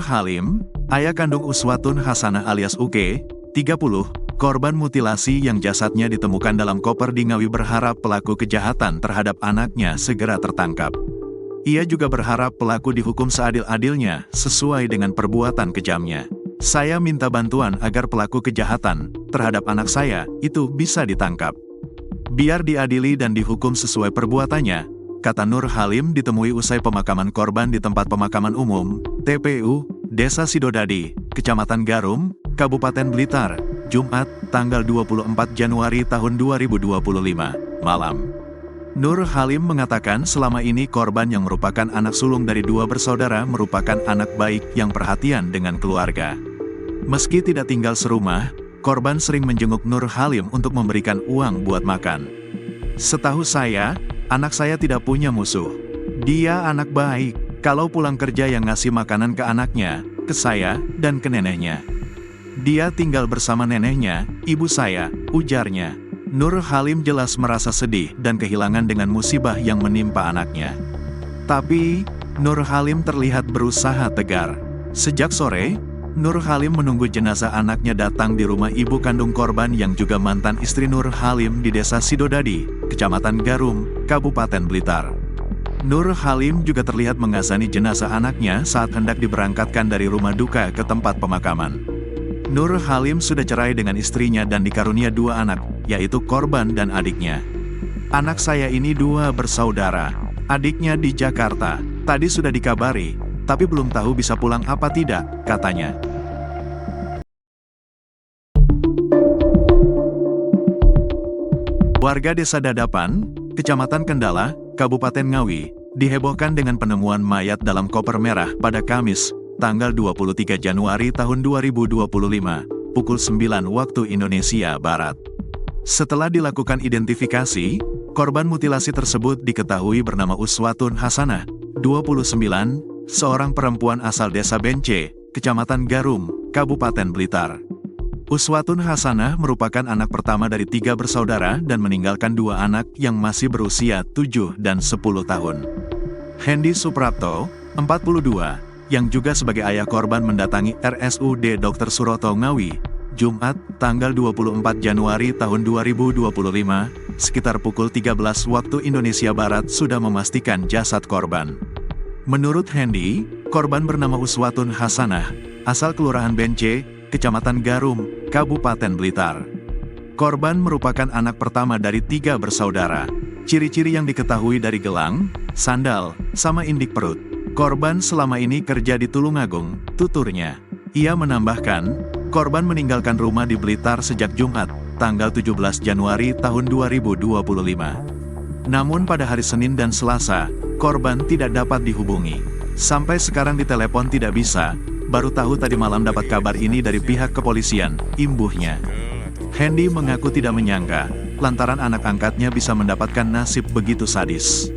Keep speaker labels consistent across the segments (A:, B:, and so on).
A: Halim, ayah kandung Uswatun Hasanah alias Uke, 30, korban mutilasi yang jasadnya ditemukan dalam koper di Ngawi berharap pelaku kejahatan terhadap anaknya segera tertangkap. Ia juga berharap pelaku dihukum seadil-adilnya sesuai dengan perbuatan kejamnya. Saya minta bantuan agar pelaku kejahatan terhadap anak saya itu bisa ditangkap. Biar diadili dan dihukum sesuai perbuatannya, kata Nur Halim ditemui usai pemakaman korban di tempat pemakaman umum, TPU, Desa Sidodadi, Kecamatan Garum, Kabupaten Blitar, Jumat, tanggal 24 Januari tahun 2025, malam. Nur Halim mengatakan selama ini korban yang merupakan anak sulung dari dua bersaudara merupakan anak baik yang perhatian dengan keluarga. Meski tidak tinggal serumah, korban sering menjenguk Nur Halim untuk memberikan uang buat makan. Setahu saya, anak saya tidak punya musuh. Dia anak baik. Kalau pulang kerja yang ngasih makanan ke anaknya, ke saya, dan ke neneknya. Dia tinggal bersama neneknya, ibu saya, ujarnya. Nur Halim jelas merasa sedih dan kehilangan dengan musibah yang menimpa anaknya. Tapi, Nur Halim terlihat berusaha tegar. Sejak sore, Nur Halim menunggu jenazah anaknya datang di rumah ibu kandung korban yang juga mantan istri Nur Halim di Desa Sidodadi, Kecamatan Garum, Kabupaten Blitar. Nur Halim juga terlihat mengazani jenazah anaknya saat hendak diberangkatkan dari rumah duka ke tempat pemakaman. Nur Halim sudah cerai dengan istrinya dan dikarunia dua anak, yaitu korban dan adiknya. Anak saya ini dua bersaudara, adiknya di Jakarta, tadi sudah dikabari, tapi belum tahu bisa pulang apa tidak, katanya. Warga Desa Dadapan, Kecamatan Kendala, Kabupaten Ngawi, dihebohkan dengan penemuan mayat dalam koper merah pada Kamis, tanggal 23 Januari tahun 2025, pukul 9 waktu Indonesia Barat. Setelah dilakukan identifikasi, korban mutilasi tersebut diketahui bernama Uswatun Hasanah, 29, seorang perempuan asal Desa Bence, Kecamatan Garum, Kabupaten Blitar. Uswatun Hasanah merupakan anak pertama dari 3 bersaudara dan meninggalkan 2 anak yang masih berusia 7 dan 10 tahun. Hendy Suprapto, 42, yang juga sebagai ayah korban mendatangi RSUD Dr. Suroto Ngawi, Jumat, tanggal 24 Januari tahun 2025, sekitar pukul 13 waktu Indonesia Barat sudah memastikan jasad korban. Menurut Hendy, korban bernama Uswatun Hasanah, asal Kelurahan Bence, Kecamatan Garum, Kabupaten Blitar. Korban merupakan anak pertama dari 3 bersaudara. Ciri-ciri yang diketahui dari gelang, sandal, sama indik perut. Korban selama ini kerja di Tulungagung, tuturnya. Ia menambahkan, korban meninggalkan rumah di Blitar sejak Jumat, tanggal 17 Januari tahun 2025. Namun pada hari Senin dan Selasa, korban tidak dapat dihubungi. Sampai sekarang ditelepon tidak bisa, baru tahu tadi malam dapat kabar ini dari pihak kepolisian, imbuhnya. Hendy mengaku tidak menyangka, lantaran anak angkatnya bisa mendapatkan nasib begitu sadis.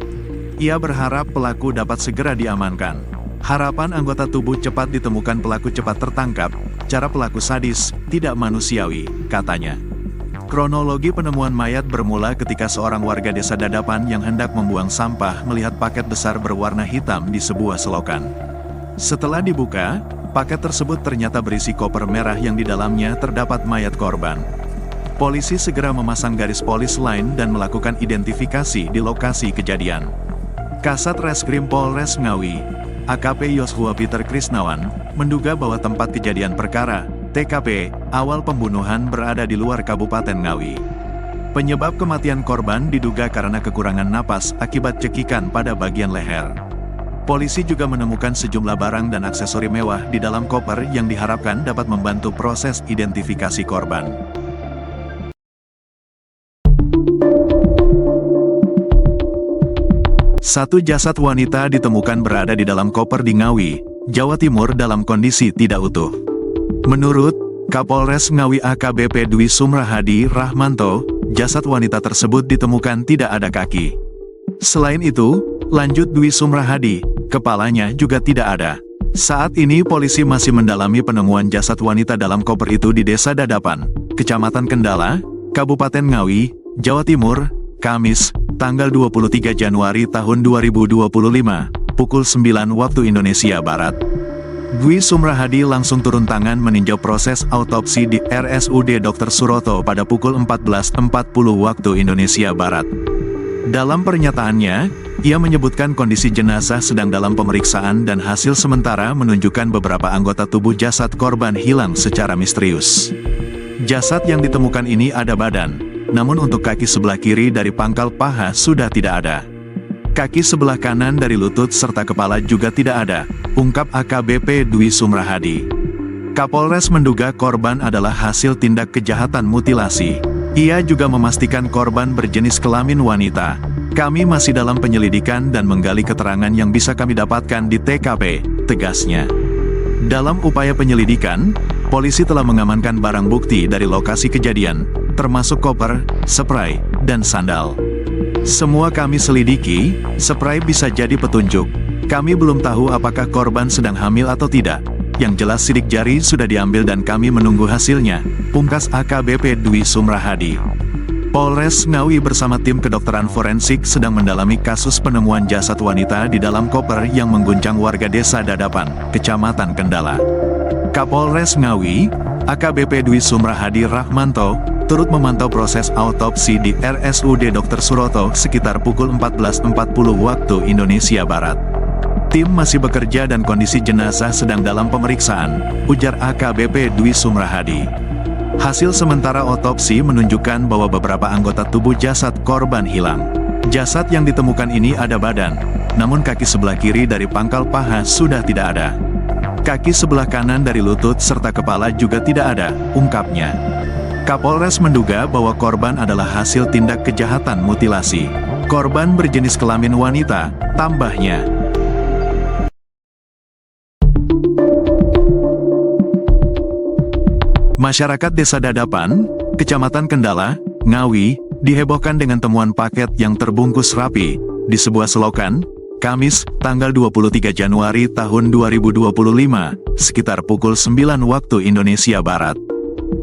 A: Ia berharap pelaku dapat segera diamankan. Harapan anggota tubuh cepat ditemukan pelaku cepat tertangkap, cara pelaku sadis, tidak manusiawi, katanya. Kronologi penemuan mayat bermula ketika seorang warga Desa Dadapan yang hendak membuang sampah melihat paket besar berwarna hitam di sebuah selokan. Setelah dibuka, paket tersebut ternyata berisi koper merah yang di dalamnya terdapat mayat korban. Polisi segera memasang garis polis lain dan melakukan identifikasi di lokasi kejadian. Kasat Reskrim Polres Ngawi, AKP Yoshua Peter Krisnawan, menduga bahwa tempat kejadian perkara, TKP, awal pembunuhan berada di luar Kabupaten Ngawi. Penyebab kematian korban diduga karena kekurangan napas akibat cekikan pada bagian leher. Polisi juga menemukan sejumlah barang dan aksesori mewah di dalam koper yang diharapkan dapat membantu proses identifikasi korban. Satu jasad wanita ditemukan berada di dalam koper di Ngawi, Jawa Timur dalam kondisi tidak utuh. Menurut Kapolres Ngawi AKBP Dwi Sumrahadi Rahmanto, jasad wanita tersebut ditemukan tidak ada kaki. Selain itu, lanjut Dwi Sumrahadi, kepalanya juga tidak ada. Saat ini polisi masih mendalami penemuan jasad wanita dalam koper itu di Desa Dadapan, Kecamatan Kendala, Kabupaten Ngawi, Jawa Timur, Kamis, tanggal 23 Januari tahun 2025, pukul 9 waktu Indonesia Barat. Dwi Sumrahadi langsung turun tangan meninjau proses autopsi di RSUD Dr. Suroto pada pukul 14.40 waktu Indonesia Barat. Dalam pernyataannya, ia menyebutkan kondisi jenazah sedang dalam pemeriksaan dan hasil sementara menunjukkan beberapa anggota tubuh jasad korban hilang secara misterius. Jasad yang ditemukan ini ada badan, namun untuk kaki sebelah kiri dari pangkal paha sudah tidak ada. Kaki sebelah kanan dari lutut serta kepala juga tidak ada, ungkap AKBP Dwi Sumrahadi. Kapolres menduga korban adalah hasil tindak kejahatan mutilasi. Ia juga memastikan korban berjenis kelamin wanita. Kami masih dalam penyelidikan dan menggali keterangan yang bisa kami dapatkan di TKP, tegasnya. Dalam upaya penyelidikan, polisi telah mengamankan barang bukti dari lokasi kejadian, termasuk koper, spray, dan sandal. Semua kami selidiki, spray bisa jadi petunjuk. Kami belum tahu apakah korban sedang hamil atau tidak. Yang jelas sidik jari sudah diambil dan kami menunggu hasilnya, pungkas AKBP Dwi Sumrahadi. Polres Ngawi bersama tim kedokteran forensik sedang mendalami kasus penemuan jasad wanita di dalam koper yang mengguncang warga desa Dadapan, Kecamatan Kendala. Kapolres Ngawi, AKBP Dwi Sumrahadi Rahmanto, turut memantau proses autopsi di RSUD Dr. Suroto sekitar pukul 14.40 waktu Indonesia Barat. Tim masih bekerja dan kondisi jenazah sedang dalam pemeriksaan, ujar AKBP Dwi Sumrahadi. Hasil sementara otopsi menunjukkan bahwa beberapa anggota tubuh jasad korban hilang. Jasad yang ditemukan ini ada badan, namun kaki sebelah kiri dari pangkal paha sudah tidak ada. Kaki sebelah kanan dari lutut serta kepala juga tidak ada, ungkapnya. Kapolres menduga bahwa korban adalah hasil tindak kejahatan mutilasi. Korban berjenis kelamin wanita, tambahnya. Masyarakat Desa Dadapan, Kecamatan Kendala, Ngawi, dihebohkan dengan temuan paket yang terbungkus rapi di sebuah selokan, Kamis, tanggal 23 Januari tahun 2025, sekitar pukul 9 waktu Indonesia Barat.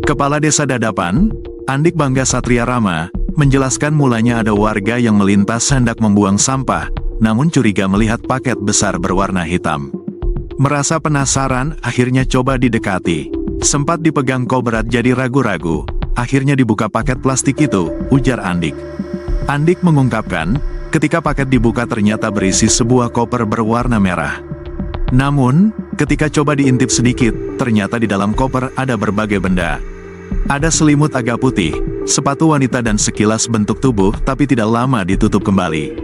A: Kepala Desa Dadapan, Andik Bangga Satria Rama, menjelaskan mulanya ada warga yang melintas hendak membuang sampah, namun curiga melihat paket besar berwarna hitam. Merasa penasaran, akhirnya coba didekati. Sempat dipegang kok berat jadi ragu-ragu, akhirnya dibuka paket plastik itu, ujar Andik. Andik mengungkapkan, ketika paket dibuka ternyata berisi sebuah koper berwarna merah. Namun, ketika coba diintip sedikit, ternyata di dalam koper ada berbagai benda. Ada selimut agak putih, sepatu wanita dan sekilas bentuk tubuh tapi tidak lama ditutup kembali.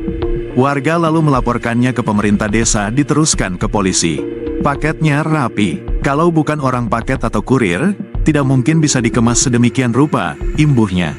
A: Warga lalu melaporkannya ke pemerintah desa diteruskan ke polisi. Paketnya rapi, kalau bukan orang paket atau kurir, tidak mungkin bisa dikemas sedemikian rupa, imbuhnya.